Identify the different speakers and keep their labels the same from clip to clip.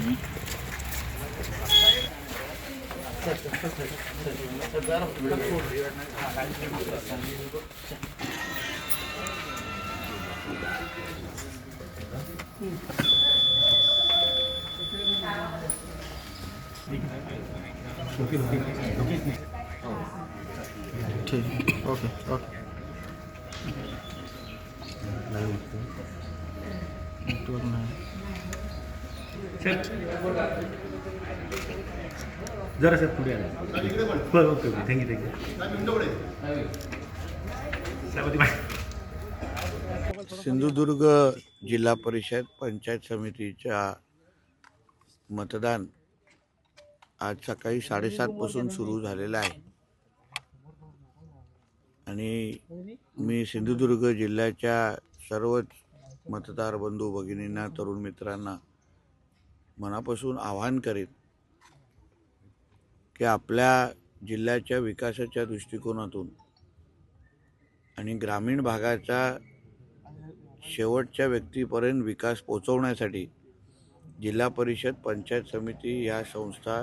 Speaker 1: ठीक, okay okay.
Speaker 2: जरा sir पुढे आला। Okay thank you.
Speaker 3: सिंधुदुर्ग जिल्हा परिषद पंचायत समितीच्या मतदान आज सकाळी 7:30 पासून सुरू झालेलं आहे आणि मी सिंधुदुर्ग जिल्ह्याच्या सर्वच मतदार बंधू भगिनींना, तरुण मित्रांना मनापासून आवाहन करेन की आपल्या जिल्ह्याच्या विकासाच्या दृष्टिकोनातून आणि ग्रामीण भागाचा शेवटच्या व्यक्तीपर्यंत विकास पोहोचवण्यासाठी जिल्हा परिषद पंचायत समिती या संस्था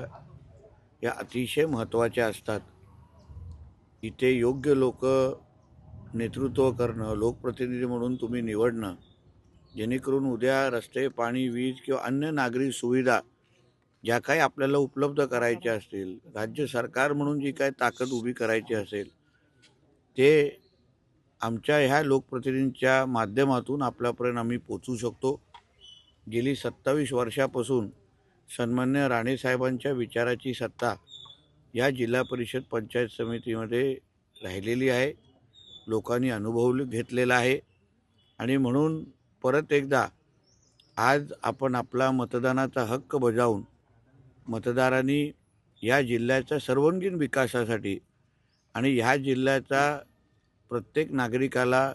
Speaker 3: या अतिशय महत्त्वाच्या असतात। इथे योग्य लोक नेतृत्व करणं, लोकप्रतिनिधी म्हणून तुम्ही निवडणं, जेणेकरून उद्या रस्ते, पाणी, वीज किंवा अन्य नागरी सुविधा ज्या काही आपल्याला उपलब्ध करायच्या असतील, राज्य सरकार म्हणून जी काही ताकद उभी करायची असेल, ते आमच्या ह्या लोकप्रतिनिधींच्या माध्यमातून आपल्यापर्यंत आम्ही पोचू शकतो। गेली 27 वर्षापासून सन्मान्य राणेसाहेबांच्या विचाराची सत्ता या जिल्हा परिषद पंचायत समितीमध्ये राहिलेली आहे, लोकांनी अनुभव घेतलेला आहे आणि म्हणून परत एकदा आज आपण आपला मतदानाचा हक्क बजावून मतदारांनी या जिल्ह्याच्या सर्वांगीण विकासासाठी आणि ह्या जिल्ह्याचा प्रत्येक नागरिकाला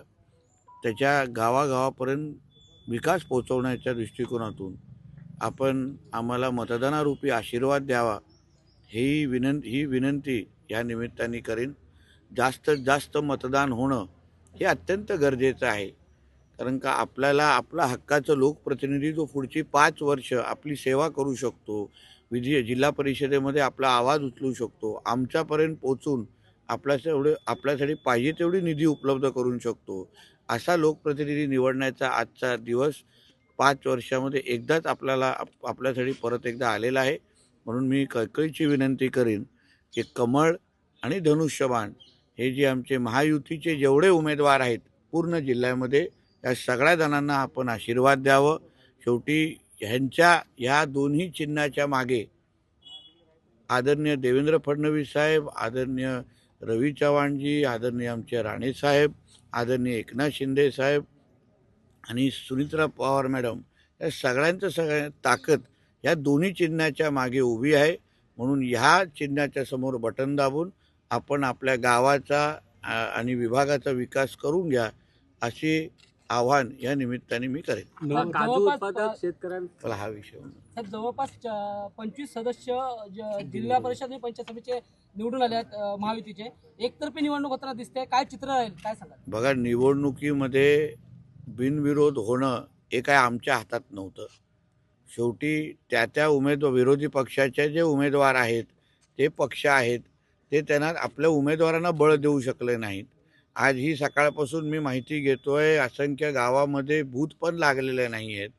Speaker 3: त्याच्या गावागावापर्यंत विकास पोहोचवण्याच्या दृष्टिकोनातून आपण आम्हाला मतदानारूपी आशीर्वाद द्यावा ही विनंती या निमित्ताने करीन। जास्तीत जास्त मतदान होणं हे अत्यंत गरजेचं आहे, कारण का आपल्याला आपला हक्काचं लोकप्रतिनिधी जो पुढची 5 वर्ष आपली सेवा करू शकतो, जिल्हा परिषदेमध्ये आपला आवाज उचलू शकतो, आमच्यापर्यंत पोचून आपल्यासाठी पाहिजे तेवढी निधी उपलब्ध करू शकतो, असा लोकप्रतिनिधी निवडण्याचा आजचा दिवस 5 वर्षामध्ये एकदाच आपल्यासाठी परत एकदा आलेला आहे। म्हणून मी कळकळीची विनंती करीन की कमळ आणि धनुष्यबाण हे जे आमचे महायुतीचे जेवढे उमेदवार आहेत पूर्ण जिल्ह्यामध्ये, या सगळ्या जणांना आपण आशीर्वाद द्यावं। शेवटी ह्या दोन्ही चिन्हाच्या मागे आदरणीय देवेंद्र फडणवीस साहेब, आदरणीय रवी चव्हाणजी, आदरणीय आमचे राणेसाहेब, आदरणीय एकनाथ शिंदे साहेब आणि सुनीत्रा पवार मॅडम, या सगळ्या ताकद या दोन्ही चिन्हाच्या मागे उभी आहे। म्हणून ह्या चिन्हाच्या समोर बटन दाबून आपण आपल्या गावाचा आणि विभागाचा विकास करून घ्या, असे आव्हान या निमित्ताने मी करेन।
Speaker 4: काजू उत्पादक शेतकऱ्यांना
Speaker 3: हा विषय
Speaker 4: जवळपास 25 सदस्य जिल्हा परिषद आणि पंचायत समितीचे निवडून आले आहेत महायुतीचे। एकतर्फी निवडणूक होताना दिसते, काय चित्र राहील, काय सांगा?
Speaker 3: बघा, निवडणुकीमध्ये बिनविरोध होणं हे काय आमच्या हातात नव्हतं। शेवटी त्या विरोधी पक्षाचे जे उमेदवार आहेत, ते पक्ष आहेत, ते त्यांना आपल्या उमेदवारांना बळ देऊ शकले नाहीत। आज ही सकाळपासून मी माहिती घेतोय, असंख्य गावामध्ये बूथ पण लागलेले नाही आहेत।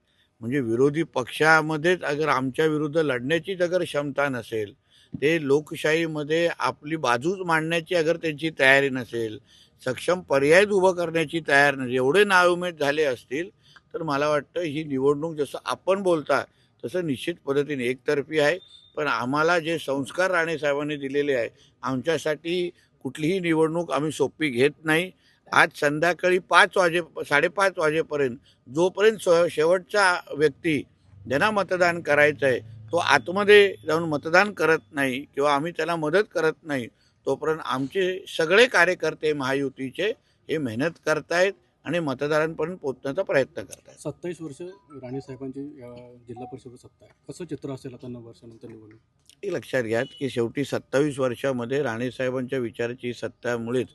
Speaker 3: म्हणजे विरोधी पक्षामध्येच अगर आमच्या विरुद्ध लढण्याची अगर क्षमता नसेल, ते लोकशाहीमध्ये आपली बाजूच मांडण्याची अगर त्यांची तयारी नसेल, सक्षम पर्याय उभं करण्याची तयार नसेल, एवढे नाउमेद झाले असतील, तर मला वाटतं ही निवडणूक जसं आपण बोलता तसं निश्चित पद्धतीने एकतर्फी आहे। पण आम्हाला जे संस्कार राणेसाहेबांनी दिलेले आहे, आमच्यासाठी कुठलीही निवडणूक आम्ही सोपी घेत नाही। आज संध्याकाळी 5:30 वाजेपर्यंत जोपर्यंत शेवटचा व्यक्ती ज्यांना मतदान करायचं आहे तो आतमध्ये जाऊन मतदान करत नाही किंवा आम्ही त्याला मदत करत नाही, तोपर्यंत आमचे सगळे कार्यकर्ते महायुतीचे हे मेहनत करतायत आणि मतदारांपर्यंत पोहोचण्याचा प्रयत्न करतायत।
Speaker 5: 27 वर्ष राणेसाहेबांची जिल्हा परिषद सत्ता आहे, कसं चित्र असेल आता 9 वर्षानंतर निवडणूक?
Speaker 3: हे लक्षात घ्या की शेवटी 27 वर्षामध्ये राणेसाहेबांच्या विचाराची सत्तामुळेच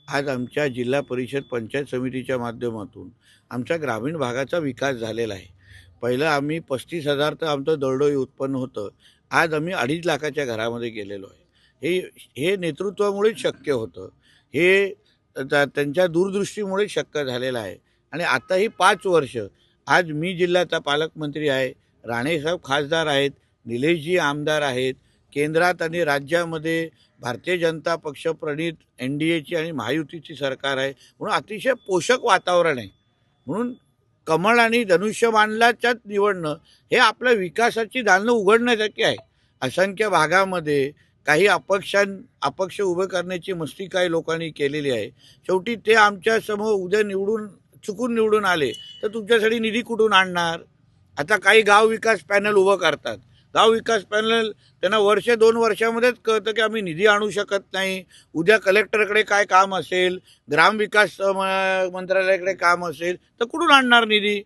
Speaker 3: आज आमच्या जिल्हा परिषद पंचायत समितीच्या माध्यमातून आमच्या ग्रामीण भागाचा विकास झालेला आहे। पहिलं आम्ही 35,000 तर आमचं दरडोई उत्पन्न होतं. आज आम्ही 2.5 लाखाच्या घरामध्ये गेलेलो आहे. हे नेतृत्वामुळेच शक्य होतं. हे त्यांच्या दूरदृष्टीमुळे शक्य झालेलं आहे. आणि आता ही 5 वर्ष आज मी जिल्ह्याचा पालकमंत्री आहे, राणेसाहेब खासदार आहेत, निलेशजी आमदार आहेत, केंद्रात आणि राज्यामध्ये भारतीय जनता पक्ष प्रणित NDAची आणि महायुतीची सरकार आहे. म्हणून अतिशय पोषक वातावरण आहे. म्हणून कमळ आणि धनुष्यबाणाच्याच निवडणं हे आपल्या विकासाची दालनं उघडण्यासारखी आहे. असंख्य भागामध्ये काही अपक्ष उभे करण्याची मस्ती काही लोकांनी केलेली आहे. शेवटी ते आमच्या समोर उद्या चुकून निवडून आले तर तुमच्यासाठी निधी कुठून आणणार? आता काही गाव विकास पॅनल उभं करतात. गाव विकास पॅनल त्यांना 1-2 वर्षामध्येच कळतं की आम्ही निधी आणू शकत नाही. उद्या कलेक्टरकडे काय काम असेल, ग्रामविकास मंत्रालयाकडे काम असेल तर कुठून आणणार निधी?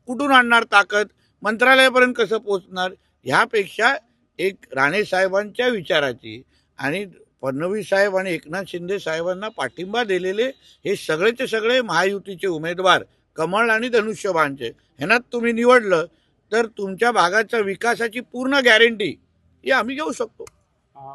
Speaker 3: कुठून आणणार ताकद? मंत्रालयापर्यंत कसं पोचणार? ह्यापेक्षा एक राणेसाहेबांच्या विचाराची आणि फडणवीस साहेब आणि एकनाथ शिंदे साहेबांना पाठिंबा दिलेले हे सगळेचे सगळे महायुतीचे उमेदवार कमळ आणि धनुष्यबाणचे ह्यांना तुम्ही निवडलं तर तुमच्या भागाच्या विकासाची पूर्ण गॅरंटी ही आम्ही घेऊ शकतो.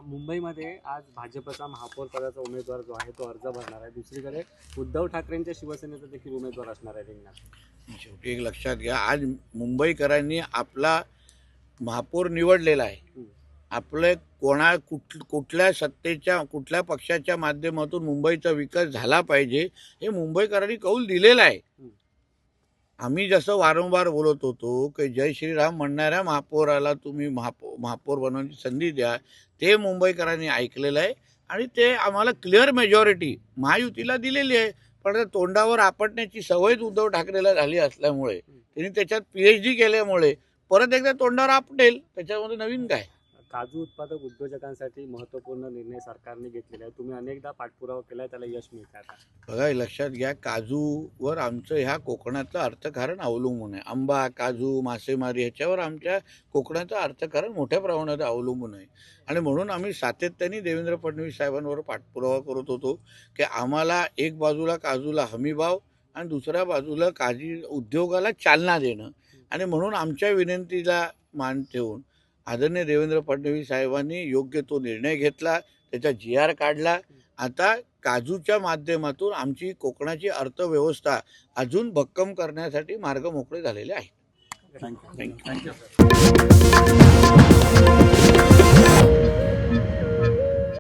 Speaker 6: मुंबईमध्ये आज भाजपचा महापौर पदाचा उमेदवार जो आहे तो अर्ज भरणार आहे. दुसरीकडे उद्धव ठाकरेंच्या शिवसेनेचा देखील उमेदवार असणार आहे रिंगणात.
Speaker 3: शेवटी एक लक्षात घ्या, आज मुंबईकरांनी आपला महापौर निवडलेला आहे. आपले कुठल्या सत्तेच्या कुठल्या पक्षाच्या माध्यमातून मुंबईचा विकास झाला पाहिजे हे मुंबईकरांनी कौल दिलेला आहे. आम्ही जसं वारंवार बोलत होतो की जय श्रीराम म्हणणाऱ्या महापौराला तुम्ही महापौर बनवण्याची संधी द्या, ते मुंबईकरांनी ऐकलेलं आहे आणि ते आम्हाला क्लिअर मेजॉरिटी महायुतीला दिलेली आहे. पण तोंडावर आपटण्याची सवयच उद्धव ठाकरेला झाली असल्यामुळे त्यांनी त्याच्यात PhD केल्यामुळे परत एकदा तोंडावर आपटेल, त्याच्यामध्ये नवीन काय.
Speaker 6: काजू उत्पादक उद्योजकांसाठी महत्त्वपूर्ण निर्णय सरकारने घेतलेला आहे. तुम्ही अनेकदा पाठपुरावा केला, त्याला यश मिळतं आता.
Speaker 3: बघा, लक्षात घ्या, काजूवर आमचं ह्या कोकणाचं अर्थकारण अवलंबून आहे. आंबा, काजू, मासेमारी ह्याच्यावर आमच्या कोकणाचं अर्थकारण मोठ्या प्रमाणात अवलंबून आहे. आणि म्हणून आम्ही सातत्याने देवेंद्र फडणवीस साहेबांवर पाठपुरावा करत होतो की आम्हाला एक बाजूला काजूला हमीभाव आणि दुसऱ्या बाजूला काजू उद्योगाला चालना देणं. आणि म्हणून आमच्या विनंतीला मान ठेवून आदरणीय देवेंद्र फडणवीस साहेबांनी योग्य तो निर्णय घेतला, त्याचा GR काढला. आता काजूच्या माध्यमातून आमची कोकणाची अर्थव्यवस्था अजून भक्कम करण्यासाठी मार्ग मोकळे झालेले आहेत.
Speaker 6: थँक्यू.